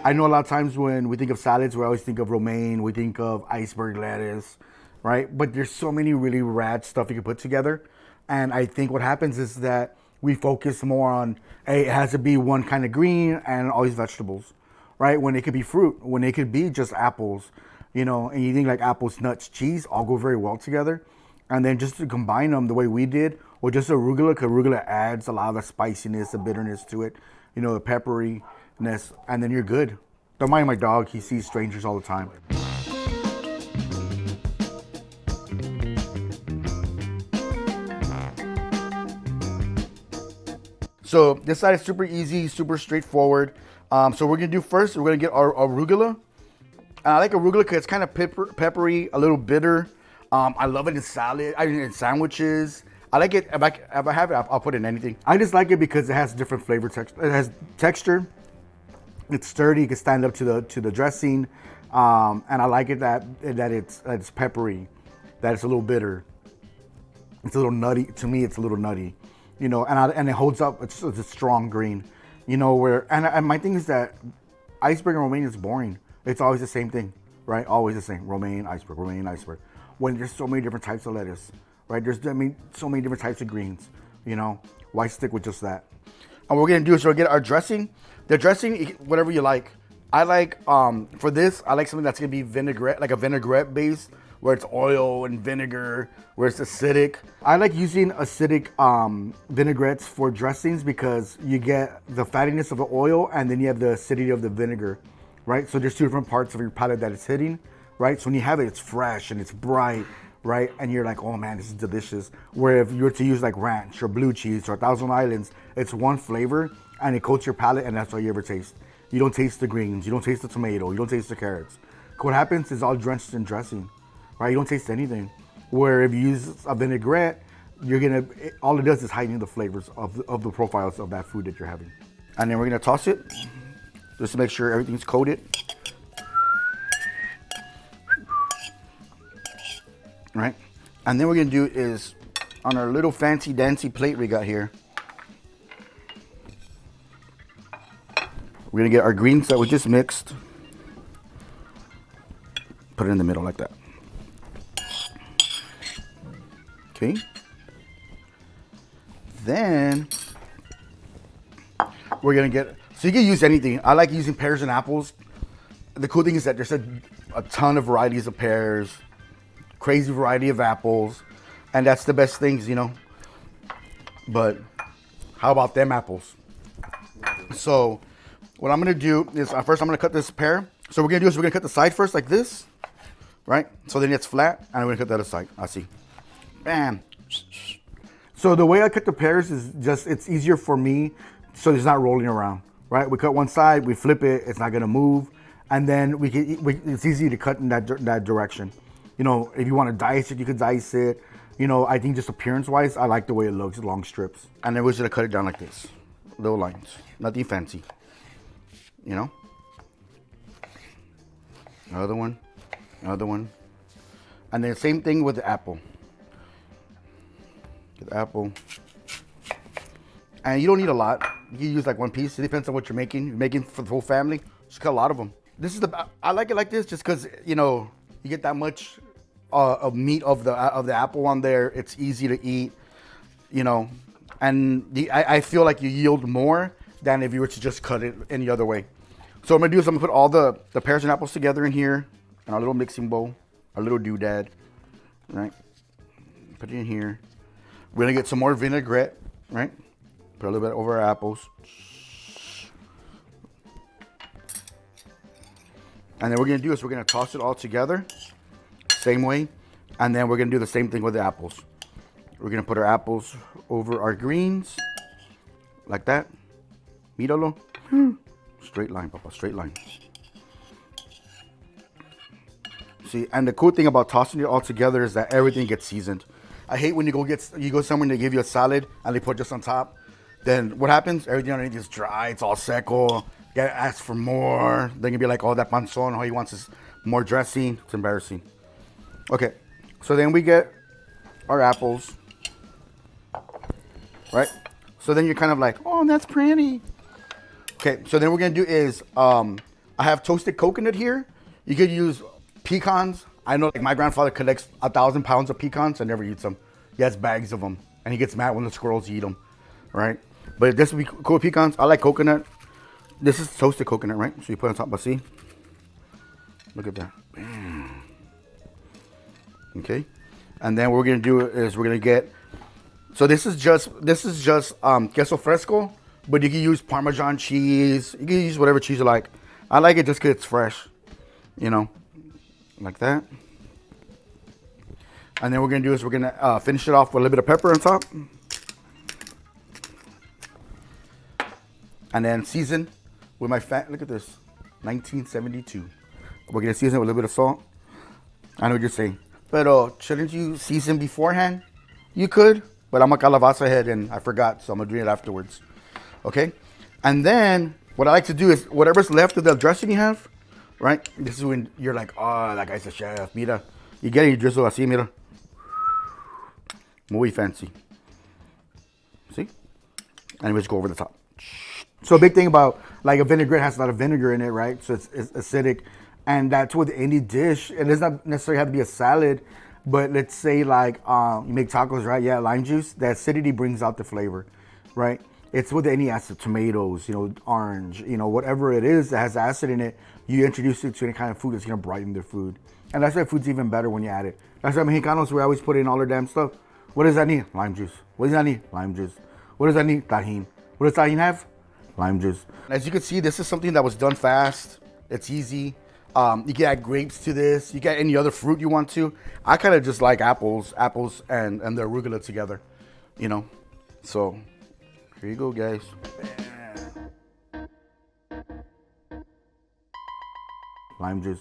I know a lot of times when we think of salads, we always think of romaine, we think of iceberg lettuce, right? But there's so many really rad stuff you can put together. And I think what happens is that we focus more on, hey, it has to be one kind of green and all these vegetables, right? When it could be fruit, when it could be just apples, and you think like apples, nuts, cheese all go very well together. And then just to combine them the way we did, or just arugula, because arugula adds a lot of the spiciness, the bitterness to it, the pepperiness, and then you're good. Don't mind my dog, he sees strangers all the time. So this side is super easy, super straightforward. So we're gonna do first, we're gonna get our arugula. And I like arugula because it's kind of peppery, a little bitter. I love it in salad, in sandwiches. I like it, if I have it, I'll put it in anything. I just like it because it has different flavor texture. It has texture, it's sturdy, it can stand up to the dressing. And I like it that it's peppery, that it's a little bitter. It's a little nutty, to me it's a little nutty. And it holds up, it's a strong green. And my thing is that iceberg and romaine is boring. It's always the same thing, right? Always the same, romaine, iceberg, romaine, iceberg. When there's so many different types of lettuce, right? There's, so many different types of greens, Why stick with just that? And what we're gonna do is we'll get our dressing. The dressing, whatever you like. I like, for this, I like something that's gonna be vinaigrette, like a vinaigrette base, where it's oil and vinegar, where it's acidic. I like using acidic vinaigrettes for dressings because you get the fattiness of the oil and then you have the acidity of the vinegar, right? So there's two different parts of your palate that it's hitting, right? So when you have it, it's fresh and it's bright, right? And you're like, oh man, this is delicious. Where if you were to use like ranch or blue cheese or Thousand Islands, it's one flavor and it coats your palate and that's all you ever taste. You don't taste the greens, you don't taste the tomato, you don't taste the carrots. What happens is all drenched in dressing, right? You don't taste anything. Where if you use a vinaigrette, all it does is heighten the flavors of the profiles of that food that you're having. And then we're gonna toss it, just to make sure everything's coated. Right? And then what we're gonna do is, on our little fancy dancy plate we got here, we're gonna get our greens that we just mixed, put it in the middle like that. Okay. Then we're gonna get, so you can use anything. I like using pears and apples. The cool thing is that there's a ton of varieties of pears, crazy variety of apples, and that's the best things, But how about them apples? So what I'm gonna do is first I'm gonna cut this pear. So what we're gonna do is we're gonna cut the side first like this, right? So then it's flat, and I'm gonna cut the other side. I see. Bam. So the way I cut the pears is just, it's easier for me, so it's not rolling around, right? We cut one side, we flip it, it's not gonna move, and then it's easy to cut in that direction. If you want to dice it, you could dice it. I think just appearance-wise, I like the way it looks, long strips. And then we're just gonna cut it down like this, little lines, nothing fancy. Another one, and then same thing with the apple. Get the apple, and you don't need a lot. You can use like one piece. It depends on what you're making. You're making for the whole family, just cut a lot of them. I like it like this just because you get that much of meat of the apple on there. It's easy to eat, and I feel like you yield more than if you were to just cut it any other way. So what I'm gonna do is I'm gonna put all the pears and apples together in here in our little mixing bowl, our little doodad, right? Put it in here. We're gonna get some more vinaigrette, right? Put a little bit over our apples. And then what we're gonna do is we're gonna toss it all together, same way. And then we're gonna do the same thing with the apples. We're gonna put our apples over our greens, like that. Míralo. Straight line, papa, straight line. See, and the cool thing about tossing it all together is that everything gets seasoned. I hate when you go somewhere and they give you a salad and they put just on top. Then what happens? Everything underneath is dry. It's all seco. You gotta ask for more. Then you'll be like, oh, that panzón, all he wants is more dressing. It's embarrassing. Okay, so then we get our apples, right? So then you're kind of like, oh, that's pretty. Okay, so then what we're gonna do is I have toasted coconut here. You could use pecans. I know like my grandfather collects 1,000 pounds of pecans and never eats them. He has bags of them and he gets mad when the squirrels eat them, right? But this would be cool with pecans. I like coconut. This is toasted coconut, right? So you put it on top, but see? Look at that. Bam. Okay. And then what we're gonna do is we're gonna get, so this is just queso fresco, but you can use Parmesan cheese. You can use whatever cheese you like. I like it just because it's fresh, you know, like that. And then what we're gonna do is we're gonna finish it off with a little bit of pepper on top. And then season with my fat, look at this, 1972. We're gonna season it with a little bit of salt. I know what you're saying, but shouldn't you season beforehand? You could, but I'm a calabaza head and I forgot, so I'm gonna do it afterwards. Okay? And then what I like to do is whatever's left of the dressing you have, right? This is when you're like, oh, that guy's a chef. Mira, you get it, you drizzle así, mira. Muy fancy. See? And we just go over the top. So a big thing about like a vinaigrette has a lot of vinegar in it, right? So it's acidic, and that's with any dish. It does not necessarily have to be a salad, but let's say like you make tacos, right? Yeah, lime juice. The acidity brings out the flavor, right? It's with any acid, tomatoes, you know, orange, you know, whatever it is that has acid in it. You introduce it to any kind of food that's gonna brighten their food, and that's why food's even better when you add it. That's why Mexicanos we always put in all their damn stuff. What does that need? Lime juice. What does that need? Lime juice. What does that need? Tajin. What does tajin have? Lime juice. As you can see, this is something that was done fast. It's easy. You can add grapes to this. You can add any other fruit you want to. I kind of just like apples and the arugula together, you know. So here you go, guys. Lime juice.